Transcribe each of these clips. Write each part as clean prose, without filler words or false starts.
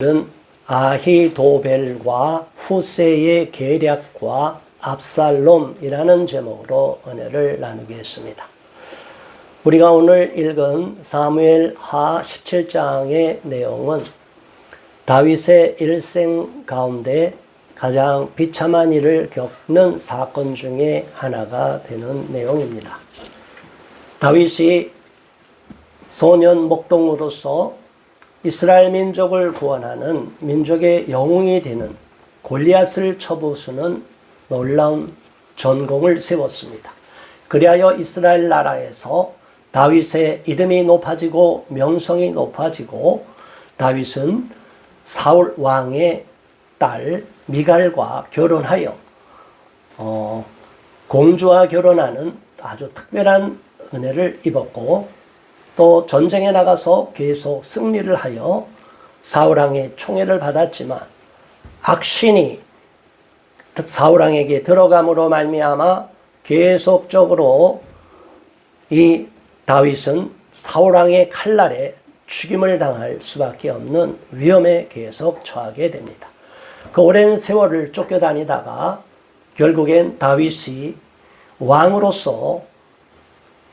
은 아히도벨과 후세의 계략과 압살롬이라는 제목으로 은혜를 나누겠습니다. 우리가 오늘 읽은 사무엘하 17장의 내용은 다윗의 일생 가운데 가장 비참한 일을 겪는 사건 중에 하나가 되는 내용입니다. 다윗이 소년 목동으로서 이스라엘 민족을 구원하는 민족의 영웅이 되는 골리앗을 쳐부수는 놀라운 전공을 세웠습니다. 그리하여 이스라엘 나라에서 다윗의 이름이 높아지고 명성이 높아지고 다윗은 사울 왕의 딸 미갈과 결혼하여 공주와 결혼하는 아주 특별한 은혜를 입었고, 또 전쟁에 나가서 계속 승리를 하여 사울왕의 총애를 받았지만 악신이 사울왕에게 들어감으로 말미암아 계속적으로 이 다윗은 사울왕의 칼날에 죽임을 당할 수밖에 없는 위험에 계속 처하게 됩니다. 그 오랜 세월을 쫓겨다니다가 결국엔 다윗이 왕으로서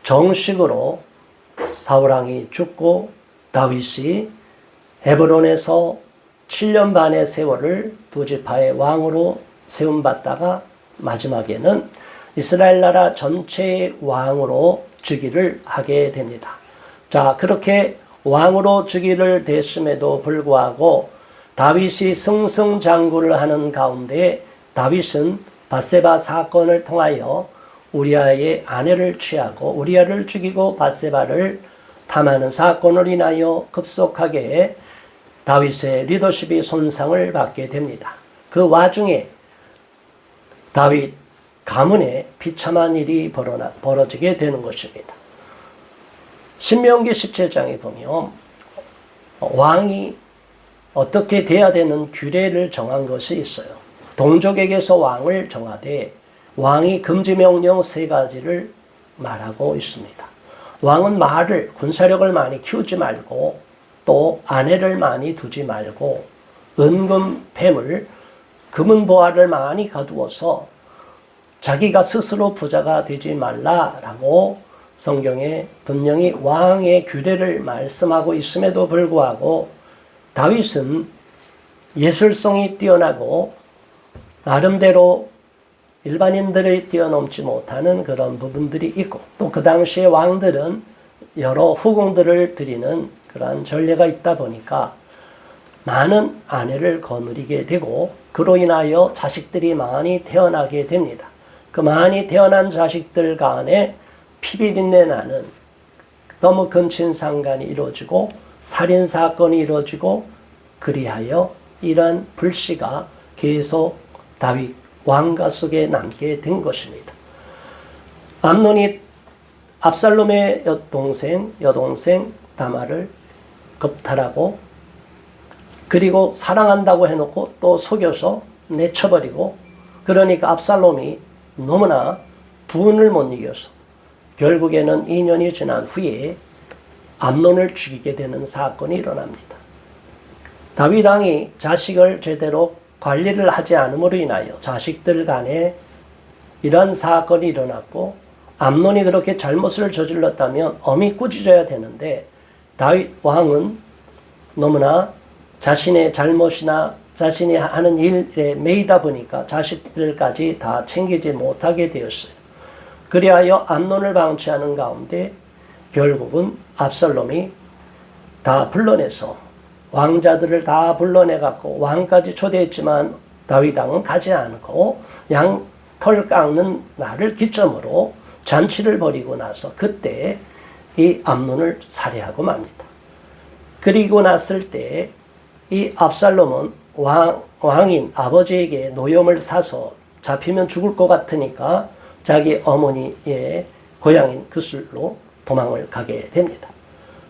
정식으로 사울왕이 죽고 다윗이 헤브론에서 7년 반의 세월을 두 지파의 왕으로 세움받다가 마지막에는 이스라엘 나라 전체의 왕으로 즉위를 하게 됩니다. 자, 그렇게 왕으로 즉위를 됐음에도 불구하고 다윗이 승승장구를 하는 가운데 다윗은 밧세바 사건을 통하여 우리아의 아내를 취하고 우리아를 죽이고 밧세바를 탐하는 사건을 인하여 급속하게 다윗의 리더십이 손상을 받게 됩니다. 그 와중에 다윗 가문에 비참한 일이 벌어지게 되는 것입니다. 신명기 17장에 보면 왕이 어떻게 돼야 되는 규례를 정한 것이 있어요. 동족에게서 왕을 정하되 왕이 금지명령 3가지를 말하고 있습니다. 왕은 말을, 군사력을 많이 키우지 말고, 또 아내를 많이 두지 말고, 은금, 폐물, 금은 보화를 많이 거두어서 자기가 스스로 부자가 되지 말라라고 성경에 분명히 왕의 규례를 말씀하고 있음에도 불구하고 다윗은 예술성이 뛰어나고 나름대로 일반인들이 뛰어넘지 못하는 그런 부분들이 있고, 또 그 당시의 왕들은 여러 후궁들을 드리는 그러한 전례가 있다 보니까 많은 아내를 거느리게 되고, 그로 인하여 자식들이 많이 태어나게 됩니다. 그 많이 태어난 자식들 간에 피비린내 나는 너무 근친상간이 이루어지고 살인사건이 이루어지고, 그리하여 이러한 불씨가 계속 다윗 왕가 속에 남게 된 것입니다. 암논이 압살롬의 여동생 다말을 겁탈하고, 그리고 사랑한다고 해놓고 또 속여서 내쳐버리고, 그러니까 압살롬이 너무나 분을 못 이겨서 결국에는 2년이 지난 후에 암논을 죽이게 되는 사건이 일어납니다. 다윗 왕이 자식을 제대로 관리를 하지 않음으로 인하여 자식들 간에 이런 사건이 일어났고, 암논이 그렇게 잘못을 저질렀다면 엄히 꾸짖어야 되는데 다윗 왕은 너무나 자신의 잘못이나 자신이 하는 일에 매이다 보니까 자식들까지 다 챙기지 못하게 되었어요. 그리하여 암논을 방치하는 가운데 결국은 압살롬이 다 불러내서 왕자들을 다 불러내갖고 왕까지 초대했지만 다윗 왕은 가지 않고 양털 깎는 날을 기점으로 잔치를 벌이고 나서 그때 이 암논을 살해하고 맙니다. 그리고 났을 때 이 압살롬은 왕인 아버지에게 노염을 사서 잡히면 죽을 것 같으니까 자기 어머니의 고향인 그술로 도망을 가게 됩니다.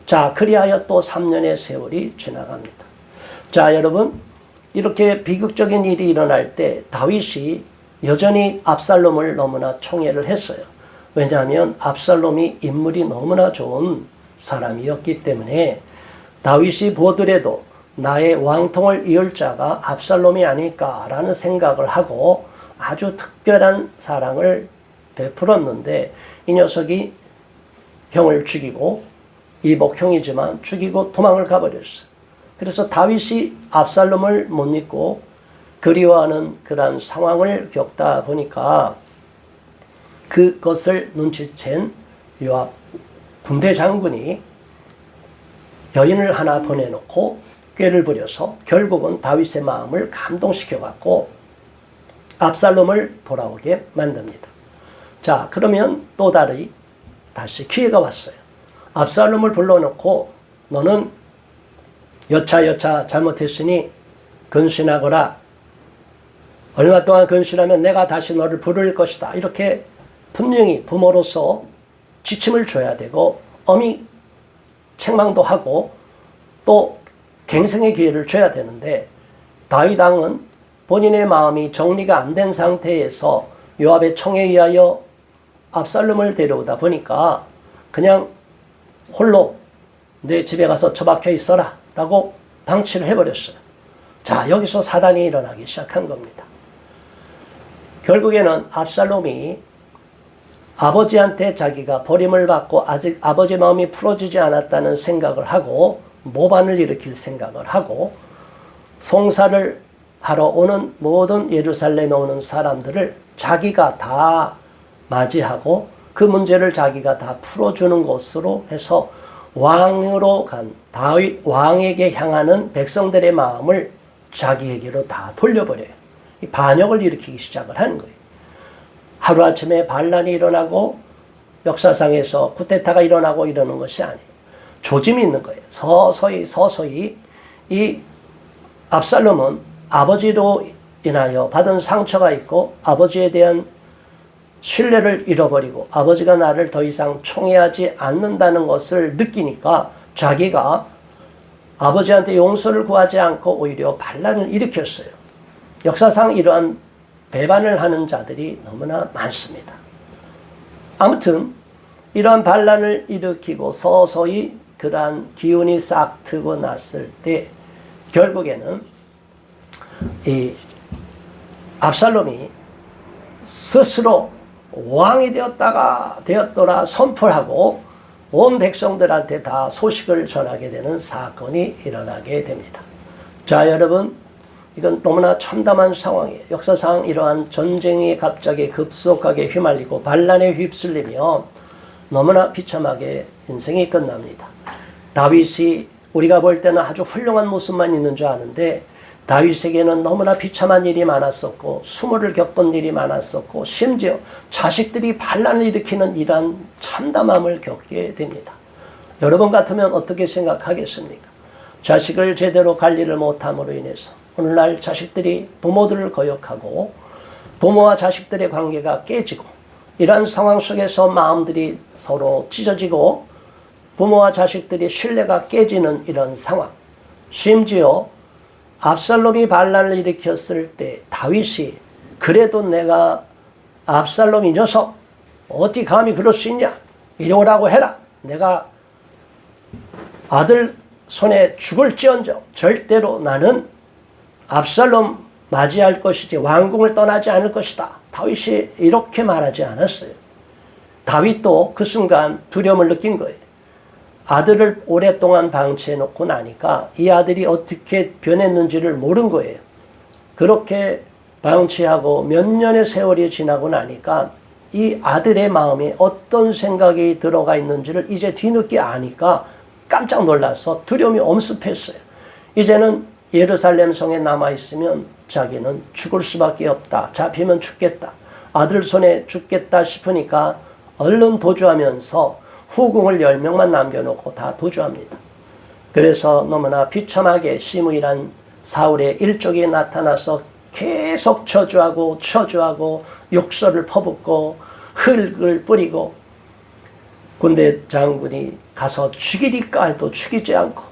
자, 그리하여 또 3년의 세월이 지나갑니다. 자, 여러분, 이렇게 비극적인 일이 일어날 때 다윗이 여전히 압살롬을 너무나 총애를 했어요. 왜냐하면 압살롬이 인물이 너무나 좋은 사람이었기 때문에 다윗이 보더라도 나의 왕통을 이을 자가 압살롬이 아닐까라는 생각을 하고 아주 특별한 사랑을 베풀었는데 이 녀석이 형을 죽이고 이복형이지만 죽이고 도망을 가버렸어요. 그래서 다윗이 압살롬을 못 잊고 그리워하는 그런 상황을 겪다 보니까 그것을 눈치챈 요압 군대 장군이 여인을 하나 보내놓고 꾀를 부려서 결국은 다윗의 마음을 감동시켜갖고 압살롬을 돌아오게 만듭니다. 자, 그러면 또 다시 기회가 왔어요. 압살롬을 불러놓고 너는 여차 잘못했으니 근신하거라. 얼마 동안 근신하면 내가 다시 너를 부를 것이다. 이렇게 분명히 부모로서 지침을 줘야 되고 엄히 책망도 하고 또 갱생의 기회를 줘야 되는데 다윗 왕은 본인의 마음이 정리가 안 된 상태에서 요압의 청에 의하여 압살롬을 데려오다 보니까 그냥 홀로 내 집에 가서 처박혀 있어라 라고 방치를 해버렸어요. 자, 여기서 사단이 일어나기 시작한 겁니다. 결국에는 압살롬이 아버지한테 자기가 버림을 받고 아직 아버지 마음이 풀어지지 않았다는 생각을 하고 모반을 일으킬 생각을 하고 송사를 하러 오는 모든 예루살렘에 오는 사람들을 자기가 다 맞이하고 그 문제를 자기가 다 풀어주는 것으로 해서 왕으로 간 다윗 왕에게 향하는 백성들의 마음을 자기에게로 다 돌려버려요. 이 반역을 일으키기 시작을 하는 거예요. 하루아침에 반란이 일어나고 역사상에서 쿠데타가 일어나고 이러는 것이 아니에요. 조짐이 있는 거예요. 서서히 이 압살롬은 아버지로 인하여 받은 상처가 있고 아버지에 대한 신뢰를 잃어버리고 아버지가 나를 더 이상 총애하지 않는다는 것을 느끼니까 자기가 아버지한테 용서를 구하지 않고 오히려 반란을 일으켰어요. 역사상 이러한 배반을 하는 자들이 너무나 많습니다. 아무튼 이러한 반란을 일으키고 서서히 그러한 기운이 싹 트고 났을 때 결국에는 이 압살롬이 스스로 왕이 되었더라 선포하고 온 백성들한테 다 소식을 전하게 되는 사건이 일어나게 됩니다. 자, 여러분, 이건 너무나 참담한 상황이에요. 역사상 이러한 전쟁이 갑자기 급속하게 휘말리고 반란에 휩쓸리며 너무나 비참하게 인생이 끝납니다. 다윗이 우리가 볼 때는 아주 훌륭한 모습만 있는 줄 아는데 다윗에게는 너무나 비참한 일이 많았었고 수모를 겪은 일이 많았었고 심지어 자식들이 반란을 일으키는 이러한 참담함을 겪게 됩니다. 여러분 같으면 어떻게 생각하겠습니까? 자식을 제대로 관리를 못함으로 인해서 오늘날 자식들이 부모들을 거역하고 부모와 자식들의 관계가 깨지고 이러한 상황 속에서 마음들이 서로 찢어지고 부모와 자식들이 신뢰가 깨지는 이런 상황. 심지어 압살롬이 반란을 일으켰을 때 다윗이 그래도 내가 압살롬 이 녀석 어찌 감히 그럴 수 있냐? 이리 오라고 해라. 내가 아들 손에 죽을지언정 절대로 나는 압살롬 맞이할 것이지 왕궁을 떠나지 않을 것이다. 다윗이 이렇게 말하지 않았어요. 다윗도 그 순간 두려움을 느낀 거예요. 아들을 오랫동안 방치해 놓고 나니까 이 아들이 어떻게 변했는지를 모른 거예요. 그렇게 방치하고 몇 년의 세월이 지나고 나니까 이 아들의 마음에 어떤 생각이 들어가 있는지를 이제 뒤늦게 아니까 깜짝 놀라서 두려움이 엄습했어요. 이제는 예루살렘 성에 남아있으면 자기는 죽을 수밖에 없다. 잡히면 죽겠다. 아들 손에 죽겠다 싶으니까 얼른 도주하면서 후궁을 10명만 남겨놓고 다 도주합니다. 그래서 너무나 비참하게 시므이란 사울의 일족이 나타나서 계속 저주하고 욕설을 퍼붓고 흙을 뿌리고 군대 장군이 가서 죽이리까 해도 죽이지 않고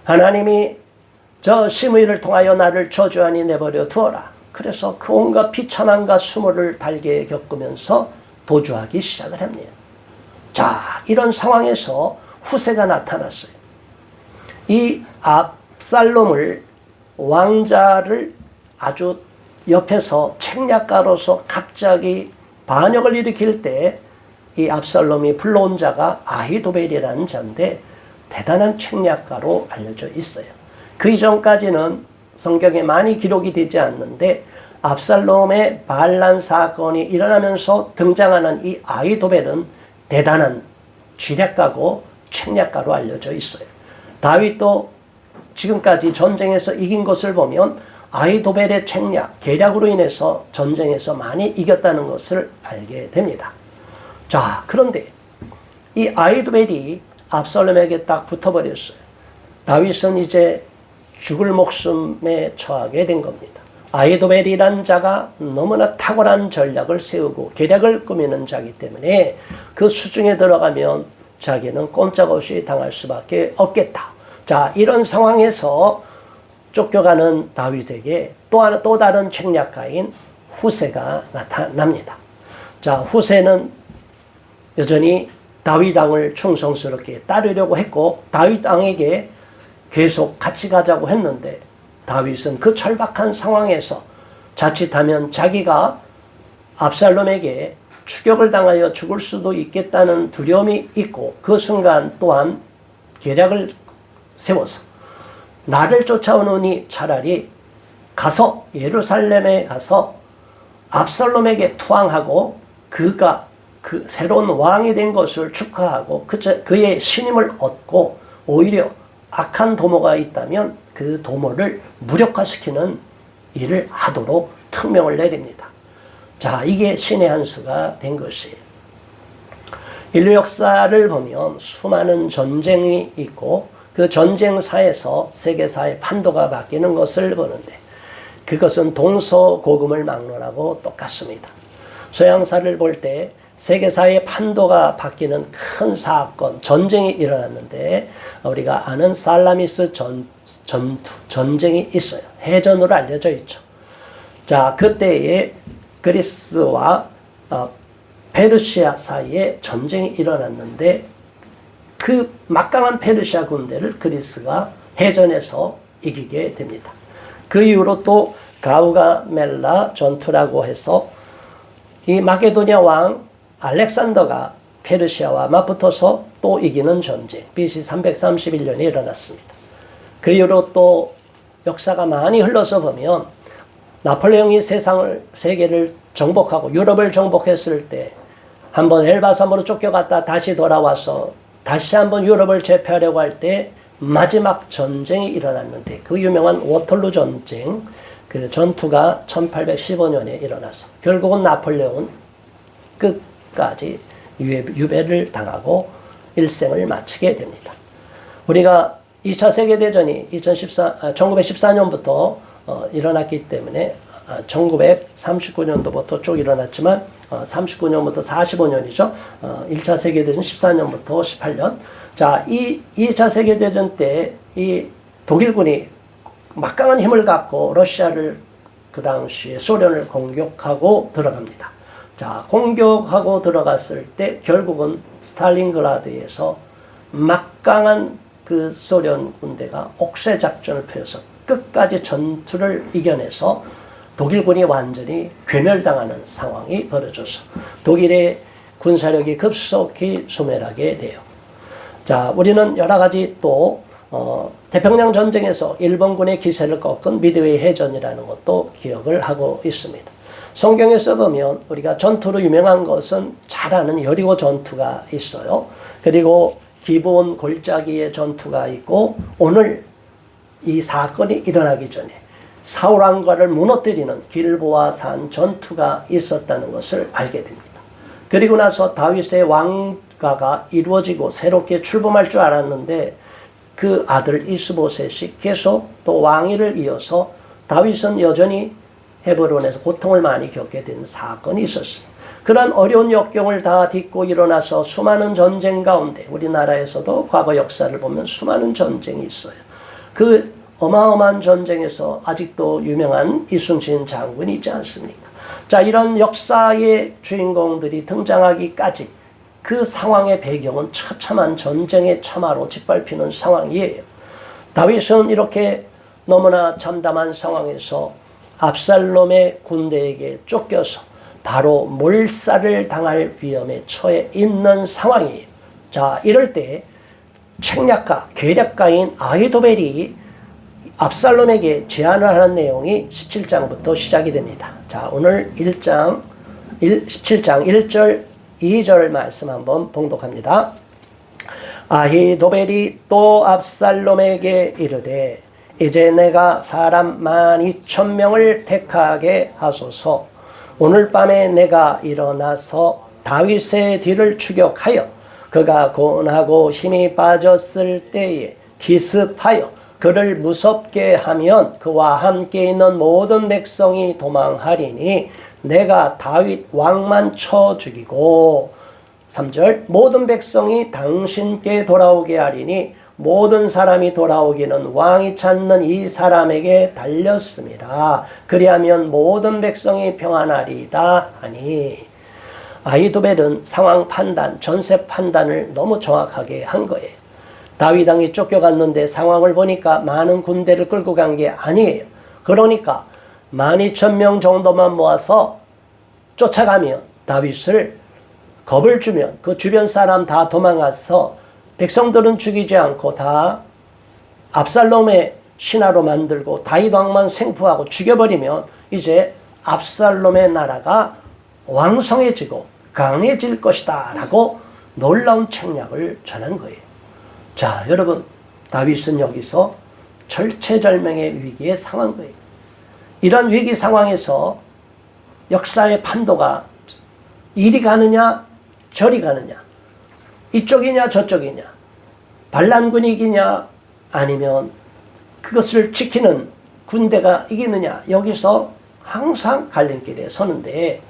하나님이 저 시므이를 통하여 나를 저주하니 내버려 두어라. 그래서 그 온갖 비참함과 수모를 달게 겪으면서 도주하기 시작을 합니다. 자, 이런 상황에서 후세가 나타났어요. 이 압살롬을 왕자를 아주 옆에서 책략가로서 갑자기 반역을 일으킬 때 이 압살롬이 불러온 자가 아히도벨이라는 자인데 대단한 책략가로 알려져 있어요. 그 이전까지는 성경에 많이 기록이 되지 않는데 압살롬의 반란 사건이 일어나면서 등장하는 이 아히도벨은 대단한 지략가고 책략가로 알려져 있어요. 다윗도 지금까지 전쟁에서 이긴 것을 보면 아히도벨의 책략, 계략으로 인해서 전쟁에서 많이 이겼다는 것을 알게 됩니다. 자, 그런데 이 아히도벨이 압살롬에게 딱 붙어버렸어요. 다윗은 이제 죽을 목숨에 처하게 된 겁니다. 아히도벨이란 자가 너무나 탁월한 전략을 세우고 계략을 꾸미는 자이기 때문에 그 수중에 들어가면 자기는 꼼짝없이 당할 수밖에 없겠다. 자, 이런 상황에서 쫓겨가는 다윗에게 또 다른 책략가인 후세가 나타납니다. 자, 후세는 여전히 다윗 왕을 충성스럽게 따르려고 했고 다윗 왕에게 계속 같이 가자고 했는데 다윗은 그 절박한 상황에서 자칫하면 자기가 압살롬에게 추격을 당하여 죽을 수도 있겠다는 두려움이 있고 그 순간 또한 계략을 세워서 나를 쫓아오느니 차라리 가서 예루살렘에 가서 압살롬에게 투항하고 그가 그 새로운 왕이 된 것을 축하하고 그의 신임을 얻고 오히려 악한 도모가 있다면 그 도모를 무력화시키는 일을 하도록 특명을 내립니다. 자, 이게 신의 한 수가 된 것이에요. 인류 역사를 보면 수많은 전쟁이 있고 그 전쟁사에서 세계사의 판도가 바뀌는 것을 보는데 그것은 동서고금을 막론하고 똑같습니다. 서양사를 볼 때 세계사의 판도가 바뀌는 큰 사건, 전쟁이 일어났는데 우리가 아는 살라미스 전쟁이 있어요. 해전으로 알려져 있죠. 자, 그때에 그리스와 페르시아 사이에 전쟁이 일어났는데 그 막강한 페르시아 군대를 그리스가 해전에서 이기게 됩니다. 그 이후로 또 가우가멜라 전투라고 해서 이 마게도니아 왕 알렉산더가 페르시아와 맞붙어서 또 이기는 전쟁, BC 331년에 일어났습니다. 그 이후로 또 역사가 많이 흘러서 보면 나폴레옹이 세계를 정복하고 유럽을 정복했을 때 한번 엘바섬으로 쫓겨갔다 다시 돌아와서 다시 한번 유럽을 제패하려고 할 때 마지막 전쟁이 일어났는데 그 유명한 워털루 전쟁, 그 전투가 1815년에 일어나서 결국은 나폴레옹은 끝까지 유배를 당하고 일생을 마치게 됩니다. 우리가 2차 세계대전이 1914년부터 일어났기 때문에 1939년도부터 쭉 일어났지만 39년부터 45년이죠. 1차 세계대전 14년부터 18년. 자, 이 2차 세계대전 때 이 독일군이 막강한 힘을 갖고 러시아를 그 당시에 소련을 공격하고 들어갑니다. 자, 공격하고 들어갔을 때 결국은 스탈린그라드에서 막강한 그 소련 군대가 옥새 작전을 펴서 끝까지 전투를 이겨내서 독일군이 완전히 괴멸당하는 상황이 벌어져서 독일의 군사력이 급속히 소멸하게 돼요. 자, 우리는 여러 가지 또 태평양 전쟁에서 일본군의 기세를 꺾은 미드웨이 해전이라는 것도 기억을 하고 있습니다. 성경에서 보면 우리가 전투로 유명한 것은 잘 아는 여리고 전투가 있어요. 그리고 기브온 골짜기의 전투가 있고 오늘 이 사건이 일어나기 전에 사울 왕가를 무너뜨리는 길보아 산 전투가 있었다는 것을 알게 됩니다. 그리고 나서 다윗의 왕가가 이루어지고 새롭게 출범할 줄 알았는데 그 아들 이스보셋이 계속 또 왕위를 이어서 다윗은 여전히 헤브론에서 고통을 많이 겪게 된 사건이 있었어요. 그런 어려운 역경을 다 딛고 일어나서 수많은 전쟁 가운데 우리나라에서도 과거 역사를 보면 수많은 전쟁이 있어요. 그 어마어마한 전쟁에서 아직도 유명한 이순신 장군이 있지 않습니까? 자, 이런 역사의 주인공들이 등장하기까지 그 상황의 배경은 처참한 전쟁의 참화로 짓밟히는 상황이에요. 다윗은 이렇게 너무나 참담한 상황에서 압살롬의 군대에게 쫓겨서 바로 몰살을 당할 위험에 처해 있는 상황이에요. 자, 이럴 때 책략가, 계략가인 아히도벨이 압살롬에게 제안을 하는 내용이 17장부터 시작이 됩니다. 자, 오늘 17장 1절, 2절 말씀 한번 봉독합니다. 아히도벨이 또 압살롬에게 이르되 이제 내가 사람 12,000명을 택하게 하소서. 오늘 밤에 내가 일어나서 다윗의 뒤를 추격하여 그가 고온하고 힘이 빠졌을 때에 기습하여 그를 무섭게 하면 그와 함께 있는 모든 백성이 도망하리니 내가 다윗 왕만 쳐 죽이고 3절 모든 백성이 당신께 돌아오게 하리니 모든 사람이 돌아오기는 왕이 찾는 이 사람에게 달렸습니다. 그리하면 모든 백성이 평안하리이다 하니 아히도벨은 상황 판단, 전세 판단을 너무 정확하게 한 거예요. 다윗 왕이 쫓겨갔는데 상황을 보니까 많은 군대를 끌고 간 게 아니에요. 그러니까 12,000명 정도만 모아서 쫓아가면 다윗을 겁을 주면 그 주변 사람 다 도망가서 백성들은 죽이지 않고 다 압살롬의 신하로 만들고 다윗 왕만 생포하고 죽여버리면 이제 압살롬의 나라가 왕성해지고 강해질 것이다 라고 놀라운 책략을 전한 거예요. 자, 여러분, 다윗은 여기서 절체절명의 위기에 상한 거예요. 이런 위기 상황에서 역사의 판도가 이리 가느냐 저리 가느냐, 이쪽이냐 저쪽이냐, 반란군이 이기냐 아니면 그것을 지키는 군대가 이기느냐, 여기서 항상 갈림길에 서는데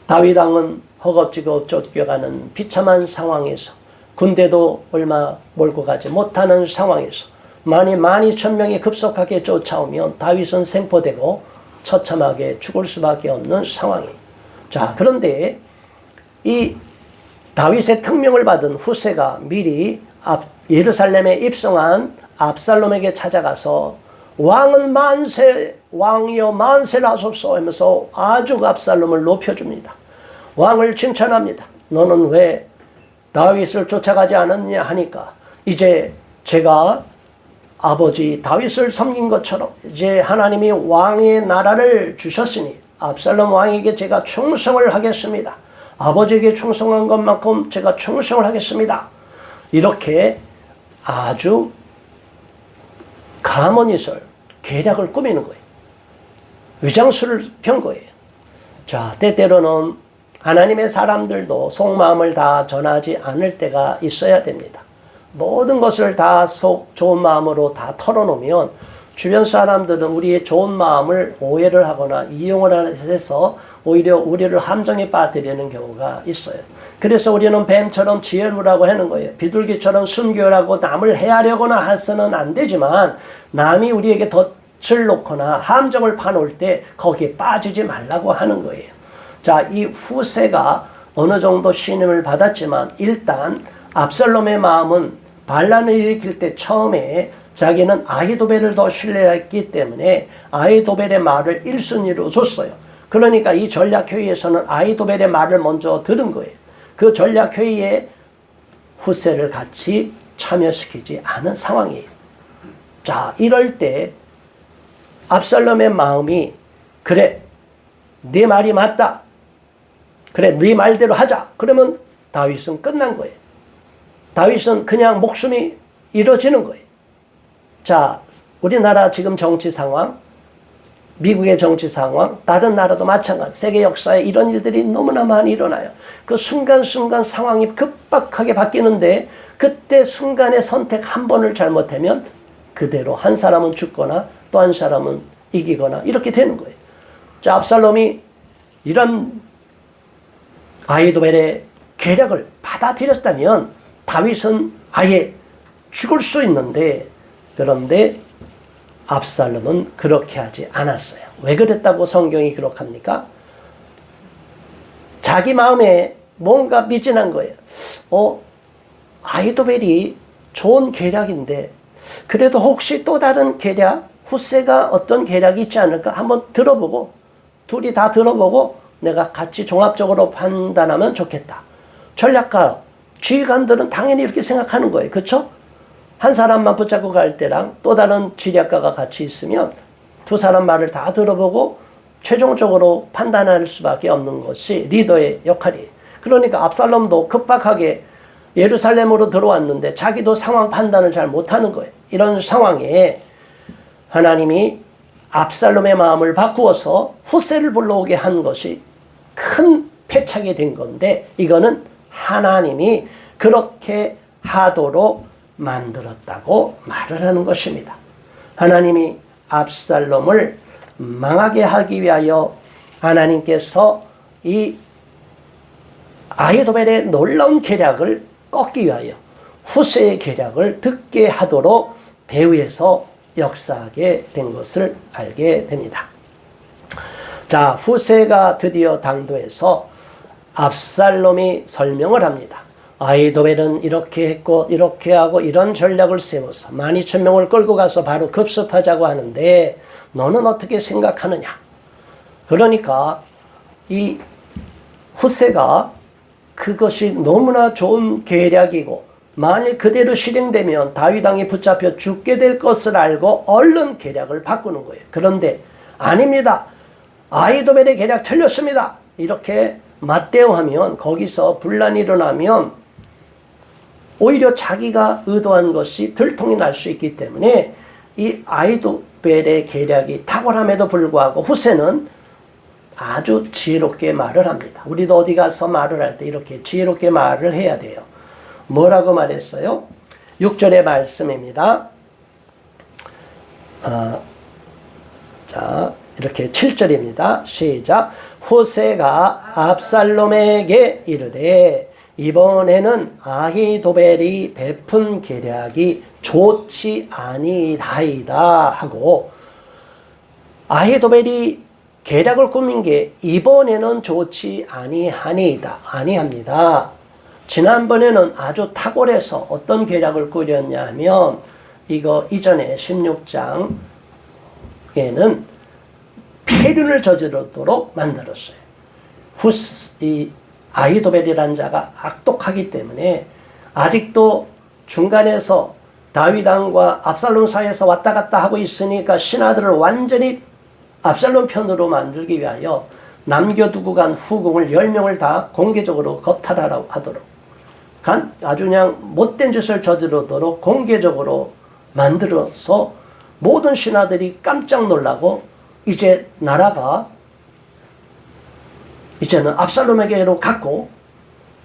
다윗 왕은 허겁지겁 쫓겨가는 비참한 상황에서 군대도 얼마 몰고 가지 못하는 상황에서 12,000명이 급속하게 쫓아오면 다윗은 생포되고 처참하게 죽을 수밖에 없는 상황이에요. 자, 그런데 이 다윗의 특명을 받은 후세가 미리 예루살렘에 입성한 압살롬에게 찾아가서 왕은 만세, 왕이여 만세를 하소서 하면서 아주 압살롬을 높여줍니다. 왕을 칭찬합니다. 너는 왜 다윗을 쫓아가지 않았냐 하니까 이제 제가 아버지 다윗을 섬긴 것처럼 이제 하나님이 왕의 나라를 주셨으니 압살롬 왕에게 제가 충성을 하겠습니다. 아버지에게 충성한 것만큼 제가 충성을 하겠습니다. 이렇게 아주 가문이설, 계략을 꾸미는 거예요. 위장술을 편 거예요. 자, 때때로는 하나님의 사람들도 속마음을 다 전하지 않을 때가 있어야 됩니다. 모든 것을 다 좋은 마음으로 다 털어놓으면 주변 사람들은 우리의 좋은 마음을 오해를 하거나 이용을 해서 오히려 우리를 함정에 빠뜨리는 경우가 있어요. 그래서 우리는 뱀처럼 지혜로라고 하는 거예요. 비둘기처럼 순교하고 남을 해하려거나 해서는 안 되지만 남이 우리에게 덫을 놓거나 함정을 파놓을 때 거기에 빠지지 말라고 하는 거예요. 자, 이 후세가 어느 정도 신임을 받았지만 일단 압살롬의 마음은 반란을 일으킬 때 처음에 자기는 아히도벨을 더 신뢰했기 때문에 아히도벨의 말을 1순위로 줬어요. 그러니까 이 전략회의에서는 아히도벨의 말을 먼저 들은 거예요. 그 전략회의에 후세를 같이 참여시키지 않은 상황이에요. 자, 이럴 때 압살롬의 마음이 그래, 네 말이 맞다. 그래, 네 말대로 하자. 그러면 다윗은 끝난 거예요. 다윗은 그냥 목숨이 이루어지는 거예요. 자, 우리나라 지금 정치 상황, 미국의 정치 상황, 다른 나라도 마찬가지. 세계 역사에 이런 일들이 너무나 많이 일어나요. 그 순간순간 상황이 급박하게 바뀌는데 그때 순간의 선택 한 번을 잘못하면 그대로 한 사람은 죽거나 또 한 사람은 이기거나 이렇게 되는 거예요. 자, 압살롬이 이런 아히도벨의 계략을 받아들였다면 다윗은 아예 죽을 수 있는데, 그런데 압살롬은 그렇게 하지 않았어요. 왜 그랬다고 성경이 기록합니까? 자기 마음에 뭔가 미진한 거예요. 아히도벨이 좋은 계략인데 그래도 혹시 또 다른 계략, 후세가 어떤 계략이 있지 않을까 한번 들어보고, 둘이 다 들어보고 내가 같이 종합적으로 판단하면 좋겠다. 전략가, 지휘관들은 당연히 이렇게 생각하는 거예요. 그렇죠? 한 사람만 붙잡고 갈 때랑 또 다른 지략가가 같이 있으면 두 사람 말을 다 들어보고 최종적으로 판단할 수밖에 없는 것이 리더의 역할이에요. 그러니까 압살롬도 급박하게 예루살렘으로 들어왔는데 자기도 상황 판단을 잘 못하는 거예요. 이런 상황에 하나님이 압살롬의 마음을 바꾸어서 후세를 불러오게 한 것이 큰 패착이 된 건데, 이거는 하나님이 그렇게 하도록 만들었다고 말을 하는 것입니다. 하나님이 압살롬을 망하게 하기 위하여 하나님께서 이 아히도벨의 놀라운 계략을 꺾기 위하여 후세의 계략을 듣게 하도록 배후에서 역사하게 된 것을 알게 됩니다. 자, 후세가 드디어 당도해서 압살롬이 설명을 합니다. 아히도벨은 이렇게 했고 이렇게 하고 이런 전략을 세워서 12,000명을 끌고 가서 바로 급습하자고 하는데 너는 어떻게 생각하느냐? 그러니까 이 후세가 그것이 너무나 좋은 계략이고 만일 그대로 실행되면 다윗 왕이 붙잡혀 죽게 될 것을 알고 얼른 계략을 바꾸는 거예요. 그런데 아닙니다. 아히도벨의 계략 틀렸습니다. 이렇게 맞대응하면 거기서 분란이 일어나면 오히려 자기가 의도한 것이 들통이 날 수 있기 때문에 이 아히도벨의 계략이 탁월함에도 불구하고 후세는 아주 지혜롭게 말을 합니다. 우리도 어디 가서 말을 할 때 이렇게 지혜롭게 말을 해야 돼요. 뭐라고 말했어요? 6절의 말씀입니다. 자, 이렇게 7절입니다. 시작. 후세가 압살롬에게 이르되 이번에는 아히도벨이 베푼 계략이 좋지 아니하이다 하고, 아히도벨이 계략을 꾸민 게 이번에는 좋지 아니합니다. 지난번에는 아주 탁월해서 어떤 계략을 꾸렸냐 하면 이거 이전에 16장에는 폐륜을 저지르도록 만들었어요. 이 아히도벨이라는 자가 악독하기 때문에 아직도 중간에서 다윗 왕과 압살롬 사이에서 왔다 갔다 하고 있으니까 신하들을 완전히 압살롬 편으로 만들기 위하여 남겨두고 간 후궁을 10명을 다 공개적으로 겁탈하라고 하도록 아주 그냥 못된 짓을 저지르도록 공개적으로 만들어서 모든 신하들이 깜짝 놀라고 이제 나라가 이제는 압살롬에게로 갔고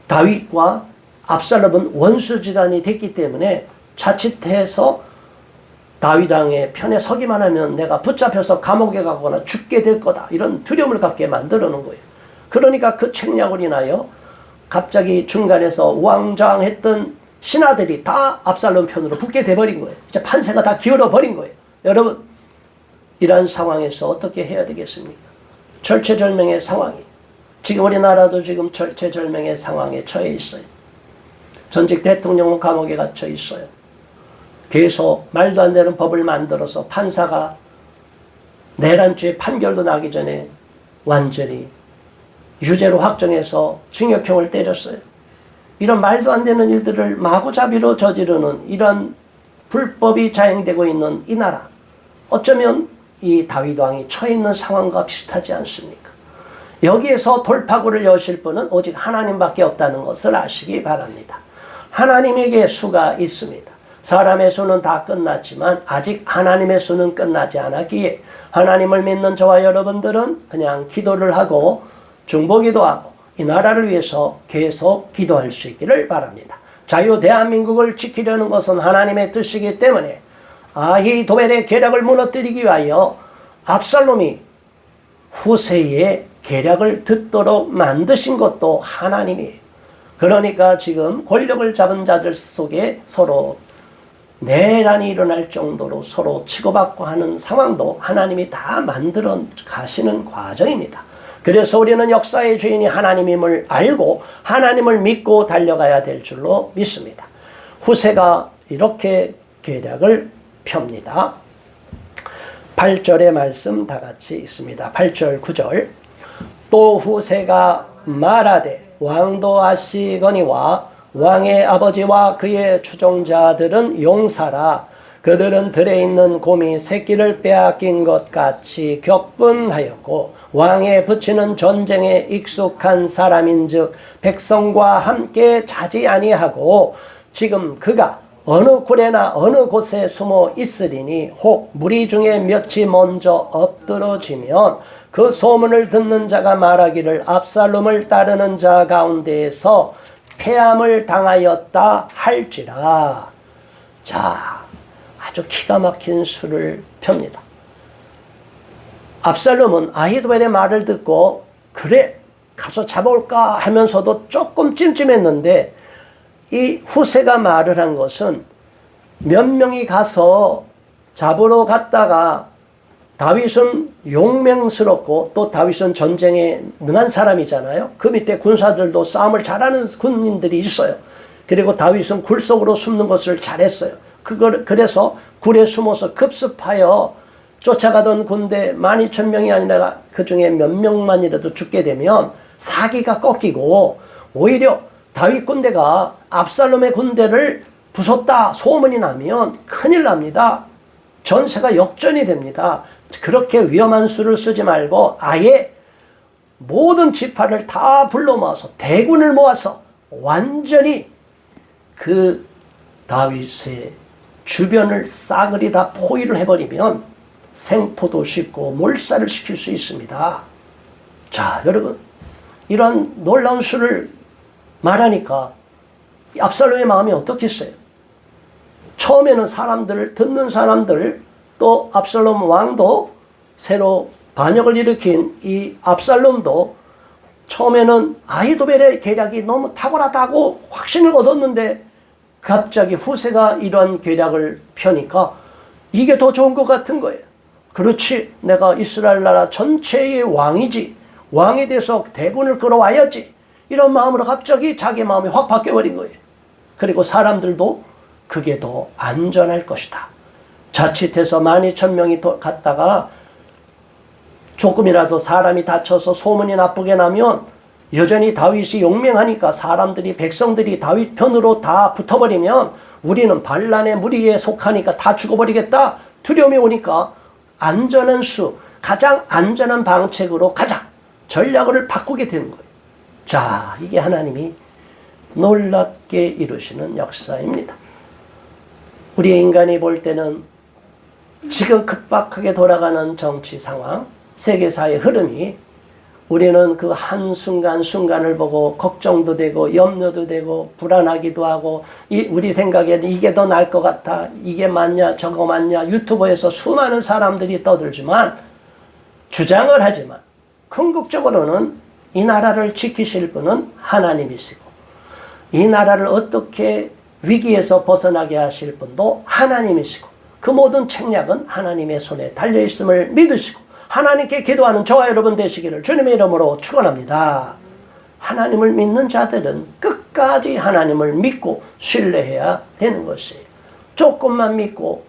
다윗과 압살롬은 원수지간이 됐기 때문에 자칫해서 다윗 왕의 편에 서기만 하면 내가 붙잡혀서 감옥에 가거나 죽게 될 거다. 이런 두려움을 갖게 만들어 놓은 거예요. 그러니까 그 책략을 인하여 갑자기 중간에서 우왕좌왕했던 신하들이 다 압살롬 편으로 붙게 돼버린 거예요. 이제 판세가 다 기울어 버린 거예요. 여러분, 이러한 상황에서 어떻게 해야 되겠습니까? 절체절명의 상황이. 지금 우리나라도 지금 절체절명의 상황에 처해 있어요. 전직 대통령은 감옥에 갇혀 있어요. 계속 말도 안 되는 법을 만들어서 판사가 내란죄 판결도 나기 전에 완전히 유죄로 확정해서 징역형을 때렸어요. 이런 말도 안 되는 일들을 마구잡이로 저지르는 이런 불법이 자행되고 있는 이 나라, 어쩌면 이 다윗 왕이 처해 있는 상황과 비슷하지 않습니까? 여기에서 돌파구를 여실 분은 오직 하나님밖에 없다는 것을 아시기 바랍니다. 하나님에게 수가 있습니다. 사람의 수는 다 끝났지만 아직 하나님의 수는 끝나지 않았기에 하나님을 믿는 저와 여러분들은 그냥 기도를 하고 중보기도하고 이 나라를 위해서 계속 기도할 수 있기를 바랍니다. 자유 대한민국을 지키려는 것은 하나님의 뜻이기 때문에 아히도벨의 계략을 무너뜨리기 위하여 압살롬이 후세의 계략을 듣도록 만드신 것도 하나님이에요. 그러니까 지금 권력을 잡은 자들 속에 서로 내란이 일어날 정도로 서로 치고받고 하는 상황도 하나님이 다 만들어 가시는 과정입니다. 그래서 우리는 역사의 주인이 하나님임을 알고 하나님을 믿고 달려가야 될 줄로 믿습니다. 후세가 이렇게 계략을 펴니다. 8절의 말씀 다 같이 있습니다. 8절 9절. 또 후세가 말하되 왕도 아시거니와 왕의 아버지와 그의 추종자들은 용사라. 그들은 들에 있는 곰이 새끼를 빼앗긴 것 같이 격분하였고 왕에 붙이는 전쟁에 익숙한 사람인즉 백성과 함께 자지 아니하고 지금 그가 어느 굴에나 어느 곳에 숨어 있으리니 혹 무리 중에 몇이 먼저 엎드러지면 그 소문을 듣는 자가 말하기를 압살롬을 따르는 자 가운데에서 패함을 당하였다 할지라. 자, 아주 기가 막힌 수를 펴니다. 압살롬은 아히도벨의 말을 듣고 그래 가서 잡아올까 하면서도 조금 찜찜했는데 이 후세가 말을 한 것은 몇 명이 가서 잡으러 갔다가 다윗은 용맹스럽고 또 다윗은 전쟁에 능한 사람이잖아요. 그 밑에 군사들도 싸움을 잘하는 군인들이 있어요. 그리고 다윗은 굴 속으로 숨는 것을 잘했어요. 그래서 굴에 숨어서 급습하여 쫓아가던 군대 12,000명이 아니라 그 중에 몇 명만이라도 죽게 되면 사기가 꺾이고 오히려 다윗 군대가 압살롬의 군대를 부쉈다 소문이 나면 큰일 납니다. 전세가 역전이 됩니다. 그렇게 위험한 수를 쓰지 말고 아예 모든 지파를 다 불러 모아서 대군을 모아서 완전히 그 다윗의 주변을 싸그리 다 포위를 해버리면 생포도 쉽고 몰살을 시킬 수 있습니다. 자, 여러분, 이런 놀라운 수를 말하니까 압살롬의 마음이 어떻겠어요? 처음에는 사람들, 듣는 사람들, 또 압살롬 왕도 새로 반역을 일으킨 이 압살롬도 처음에는 아히도벨의 계략이 너무 탁월하다고 확신을 얻었는데 갑자기 후세가 이런 계략을 펴니까 이게 더 좋은 것 같은 거예요. 그렇지, 내가 이스라엘 나라 전체의 왕이지, 왕에 대해서 대군을 끌어와야지, 이런 마음으로 갑자기 자기 마음이 확 바뀌어버린 거예요. 그리고 사람들도 그게 더 안전할 것이다. 자칫해서 12,000명이 갔다가 조금이라도 사람이 다쳐서 소문이 나쁘게 나면 여전히 다윗이 용맹하니까 사람들이, 백성들이 다윗 편으로 다 붙어버리면 우리는 반란의 무리에 속하니까 다 죽어버리겠다. 두려움이 오니까 안전한 수, 가장 안전한 방책으로 가자. 전략을 바꾸게 되는 거예요. 자, 이게 하나님이 놀랍게 이루시는 역사입니다. 우리 인간이 볼 때는 지금 급박하게 돌아가는 정치 상황, 세계사의 흐름이 우리는 그 한순간순간을 보고 걱정도 되고 염려도 되고 불안하기도 하고 우리 생각에는 이게 더 나을 것 같아, 이게 맞냐 저거 맞냐, 유튜브에서 수많은 사람들이 떠들지만 주장을 하지만 궁극적으로는 이 나라를 지키실 분은 하나님이시고 이 나라를 어떻게 위기에서 벗어나게 하실 분도 하나님이시고 그 모든 책략은 하나님의 손에 달려있음을 믿으시고 하나님께 기도하는 저와 여러분 되시기를 주님의 이름으로 축원합니다. 하나님을 믿는 자들은 끝까지 하나님을 믿고 신뢰해야 되는 것이에요. 조금만 믿고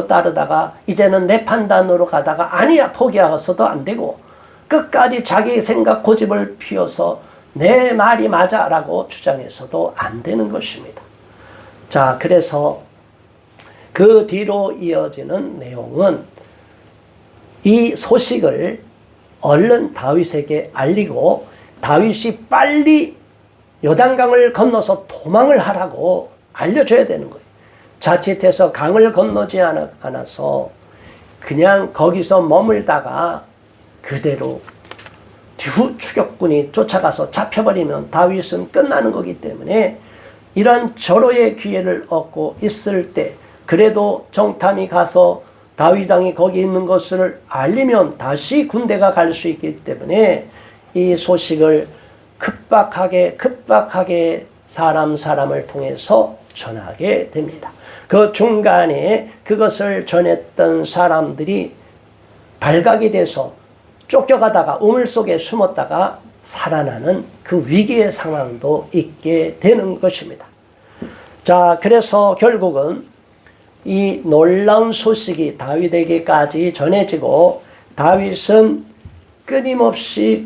따르다가 이제는 내 판단으로 가다가 아니야 포기하고서도 안 되고 끝까지 자기 생각 고집을 피워서 내 말이 맞아라고 주장해서도 안 되는 것입니다. 자, 그래서 그 뒤로 이어지는 내용은 이 소식을 얼른 다윗에게 알리고 다윗이 빨리 요단강을 건너서 도망을 하라고 알려줘야 되는 거예요. 자칫해서 강을 건너지 않아서 그냥 거기서 머물다가 그대로 뒤 추격군이 쫓아가서 잡혀버리면 다윗은 끝나는 거기 때문에 이런 절호의 기회를 얻고 있을 때 그래도 정탐이 가서 다윗 왕이 거기 있는 것을 알리면 다시 군대가 갈 수 있기 때문에 이 소식을 급박하게 사람을 통해서 전하게 됩니다. 그 중간에 그것을 전했던 사람들이 발각이 돼서 쫓겨가다가 우물 속에 숨었다가 살아나는 그 위기의 상황도 있게 되는 것입니다. 자, 그래서 결국은 이 놀라운 소식이 다윗에게까지 전해지고 다윗은 끊임없이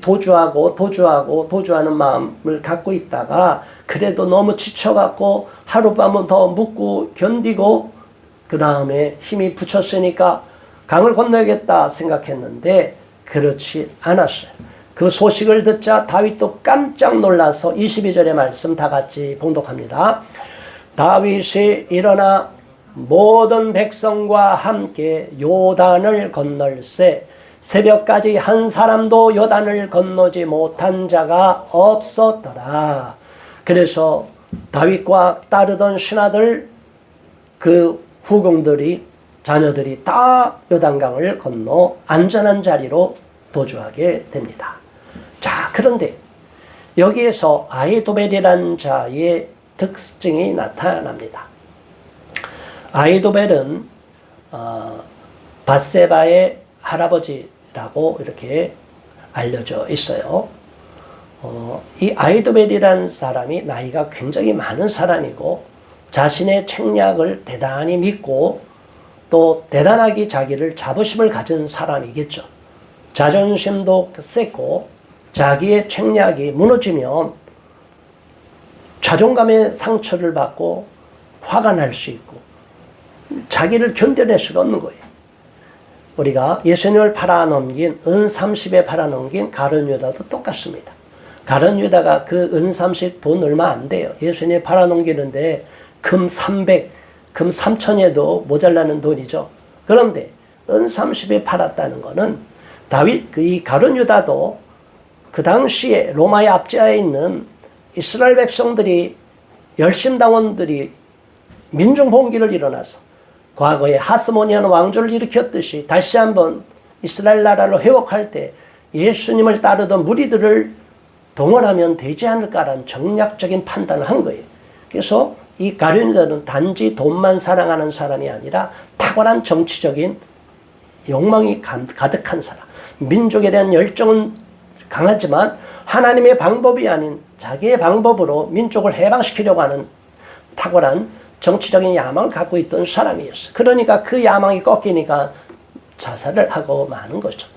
도주하는 마음을 갖고 있다가 그래도 너무 지쳐갖고 하룻밤은 더 묵고 견디고 그 다음에 힘이 붙였으니까 강을 건너야겠다 생각했는데 그렇지 않았어요. 그 소식을 듣자 다윗도 깜짝 놀라서 22절의 말씀 다 같이 봉독합니다. 다윗이 일어나 모든 백성과 함께 요단을 건널세 새벽까지 한 사람도 요단을 건너지 못한 자가 없었더라. 그래서 다윗과 따르던 신하들 그 후궁들이 자녀들이 다 요단강을 건너 안전한 자리로 도주하게 됩니다. 자, 그런데 여기에서 아히도벨이라는 자의 특징이 나타납니다. 아히도벨은 밧세바의 할아버지라고 이렇게 알려져 있어요. 이 아히도벨이라는 사람이 나이가 굉장히 많은 사람이고 자신의 책략을 대단히 믿고 또 대단하게 자기를 자부심을 가진 사람이겠죠. 자존심도 셌고 자기의 책략이 무너지면 자존감의 상처를 받고 화가 날 수 있고 자기를 견뎌낼 수가 없는 거예요. 우리가 예수님을 팔아넘긴 은 30에 팔아넘긴 가룟 유다도 똑같습니다. 가룟 유다가 그 은 30 돈 얼마 안 돼요. 예수님 팔아넘기는데 금 300, 금 3천에도 모자라는 돈이죠. 그런데 은 30에 팔았다는 것은 다윗 이 가룟 유다도 그 당시에 로마의 압제하에 있는 이스라엘 백성들이 열심당원들이 민중봉기를 일어나서 과거에 하스모니안 왕조를 일으켰듯이 다시 한번 이스라엘 나라를 회복할 때 예수님을 따르던 무리들을 동원하면 되지 않을까라는 정략적인 판단을 한 거예요. 그래서 이 가룟 유다는 단지 돈만 사랑하는 사람이 아니라 탁월한 정치적인 욕망이 가득한 사람. 민족에 대한 열정은 강하지만 하나님의 방법이 아닌 자기의 방법으로 민족을 해방시키려고 하는 탁월한 정치적인 야망을 갖고 있던 사람이었어요. 그러니까 그 야망이 꺾이니까 자살을 하고 마는 거죠.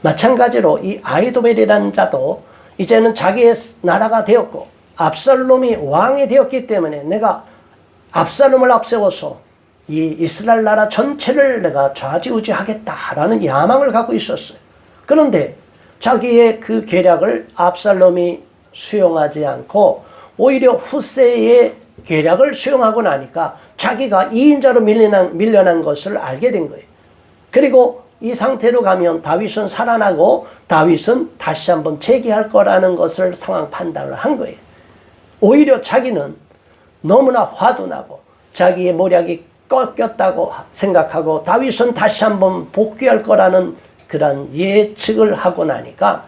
마찬가지로 이 아히도벨이라는 자도 이제는 자기의 나라가 되었고 압살롬이 왕이 되었기 때문에 내가 압살롬을 앞세워서 이 이스라엘 나라 전체를 내가 좌지우지하겠다라는 야망을 갖고 있었어요. 그런데 자기의 그 계략을 압살롬이 수용하지 않고 오히려 후세의 계략을 수용하고 나니까 자기가 2인자로 밀려난 것을 알게 된 거예요. 그리고 이 상태로 가면 다윗은 살아나고 다윗은 다시 한번 재기할 거라는 것을 상황 판단을 한 거예요. 오히려 자기는 너무나 화도 나고 자기의 모략이 꺾였다고 생각하고 다윗은 다시 한번 복귀할 거라는 그런 예측을 하고 나니까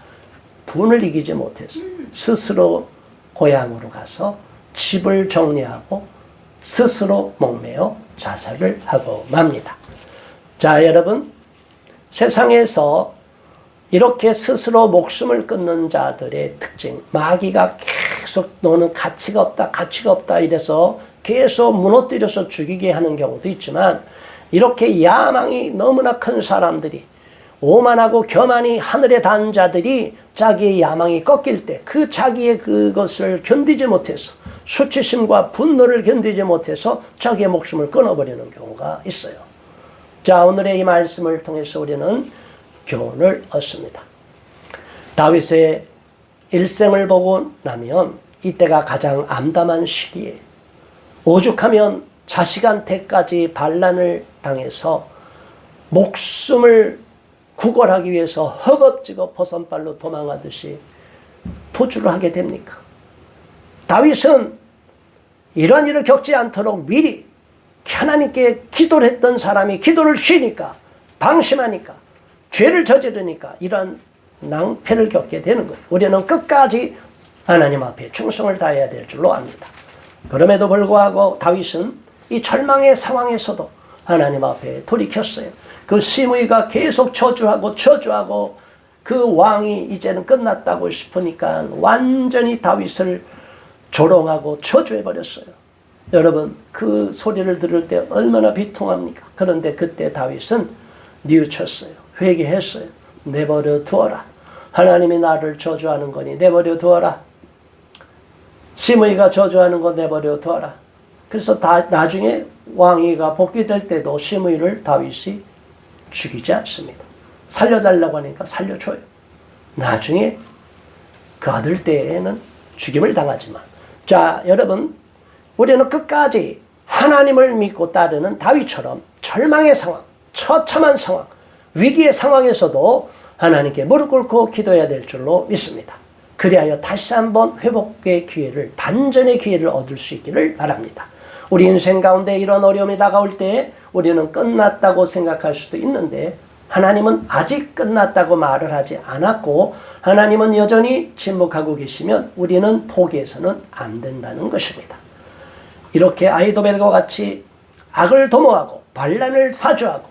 분을 이기지 못해서 스스로 고향으로 가서 집을 정리하고 스스로 목매어 자살을 하고 맙니다. 자, 여러분, 세상에서 이렇게 스스로 목숨을 끊는 자들의 특징, 마귀가 계속 너는 가치가 없다 이래서 계속 무너뜨려서 죽이게 하는 경우도 있지만 이렇게 야망이 너무나 큰 사람들이 오만하고 교만이 하늘에 닿은 자들이 자기의 야망이 꺾일 때 그 자기의 그것을 견디지 못해서 수치심과 분노를 견디지 못해서 자기의 목숨을 끊어버리는 경우가 있어요. 자, 오늘의 이 말씀을 통해서 우리는 교훈을 얻습니다. 다윗의 일생을 보고 나면 이때가 가장 암담한 시기에 오죽하면 자식한테까지 반란을 당해서 목숨을 구걸하기 위해서 허겁지겁 버선발로 도망하듯이 도주를 하게 됩니까? 다윗은 이런 일을 겪지 않도록 미리 하나님께 기도를 했던 사람이 기도를 쉬니까 방심하니까 죄를 저지르니까 이런 낭패를 겪게 되는 거예요. 우리는 끝까지 하나님 앞에 충성을 다해야 될 줄로 압니다. 그럼에도 불구하고 다윗은 이 절망의 상황에서도 하나님 앞에 돌이켰어요. 그 시므이가 계속 저주하고 그 왕이 이제는 끝났다고 싶으니까 완전히 다윗을 조롱하고 저주해버렸어요. 여러분 그 소리를 들을 때 얼마나 비통합니까? 그런데 그때 다윗은 뉘우쳤어요. 회개했어요. 내버려 두어라. 하나님이 나를 저주하는 거니 내버려 두어라. 시므이가 저주하는 거 내버려 두어라. 그래서 나중에 왕위가 복귀될 때도 시므이를 다윗이 죽이지 않습니다. 살려달라고 하니까 살려줘요. 나중에 그 아들 때에는 죽임을 당하지만, 자 여러분, 우리는 끝까지 하나님을 믿고 따르는 다윗처럼 절망의 상황, 처참한 상황, 위기의 상황에서도 하나님께 무릎 꿇고 기도해야 될 줄로 믿습니다. 그리하여 다시 한번 회복의 기회를, 반전의 기회를 얻을 수 있기를 바랍니다. 우리 인생 가운데 이런 어려움이 다가올 때 우리는 끝났다고 생각할 수도 있는데, 하나님은 아직 끝났다고 말을 하지 않았고 하나님은 여전히 침묵하고 계시면 우리는 포기해서는 안 된다는 것입니다. 이렇게 아히도벨과 같이 악을 도모하고 반란을 사주하고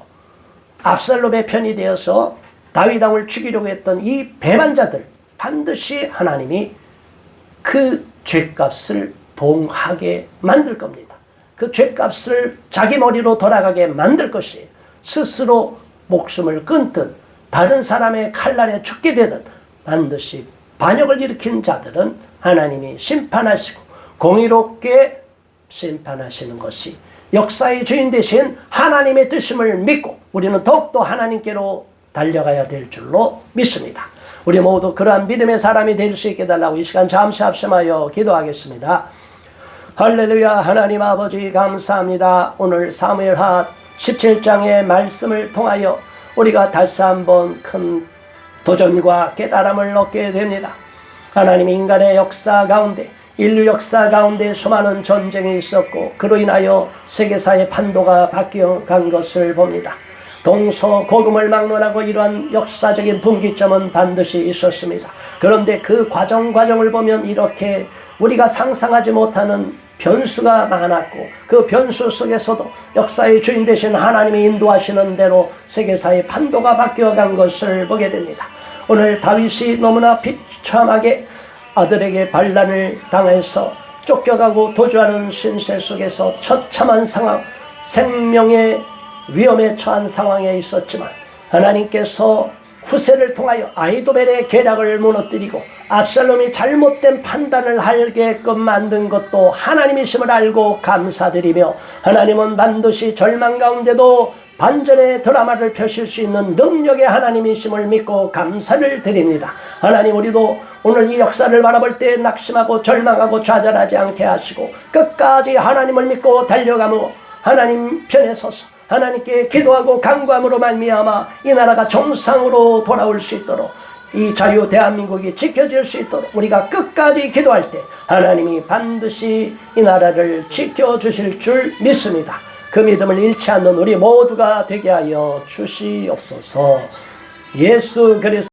압살롬의 편이 되어서 다윗 왕을 죽이려고 했던 이 배반자들, 반드시 하나님이 그 죄값을 봉하게 만들 겁니다. 그 죄값을 자기 머리로 돌아가게 만들 것이에요. 스스로 목숨을 끊든 다른 사람의 칼날에 죽게 되든 반드시 반역을 일으킨 자들은 하나님이 심판하시고 공의롭게 심판하시는 것이 역사의 주인 되신 하나님의 뜻임을 믿고 우리는 더욱더 하나님께로 달려가야 될 줄로 믿습니다. 우리 모두 그러한 믿음의 사람이 될 수 있게 해달라고 이 시간 잠시 합심하여 기도하겠습니다. 할렐루야. 하나님 아버지 감사합니다. 오늘 사무엘하 17장의 말씀을 통하여 우리가 다시 한번 큰 도전과 깨달음을 얻게 됩니다. 하나님, 인간의 역사 가운데, 인류 역사 가운데 수많은 전쟁이 있었고 그로 인하여 세계사의 판도가 바뀌어간 것을 봅니다. 동서고금을 막론하고 이러한 역사적인 분기점은 반드시 있었습니다. 그런데 그 과정을 보면 이렇게 우리가 상상하지 못하는 변수가 많았고 그 변수 속에서도 역사의 주인 되신 하나님이 인도하시는 대로 세계사의 판도가 바뀌어간 것을 보게 됩니다. 오늘 다윗이 너무나 비참하게 아들에게 반란을 당해서 쫓겨가고 도주하는 신세 속에서 처참한 상황, 생명의 위험에 처한 상황에 있었지만 하나님께서 후세를 통하여 아히도벨의 계략을 무너뜨리고 압살롬이 잘못된 판단을 하게끔 만든 것도 하나님이심을 알고 감사드리며, 하나님은 반드시 절망 가운데도 반전의 드라마를 펼칠 수 있는 능력의 하나님이심을 믿고 감사를 드립니다. 하나님, 우리도 오늘 이 역사를 바라볼 때 낙심하고 절망하고 좌절하지 않게 하시고 끝까지 하나님을 믿고 달려가며 하나님 편에 서서 하나님께 기도하고 간구함으로 말미암아 이 나라가 정상으로 돌아올 수 있도록, 이 자유 대한민국이 지켜질 수 있도록 우리가 끝까지 기도할 때 하나님이 반드시 이 나라를 지켜주실 줄 믿습니다. 그 믿음을 잃지 않는 우리 모두가 되게 하여 주시옵소서. 예수 그리스도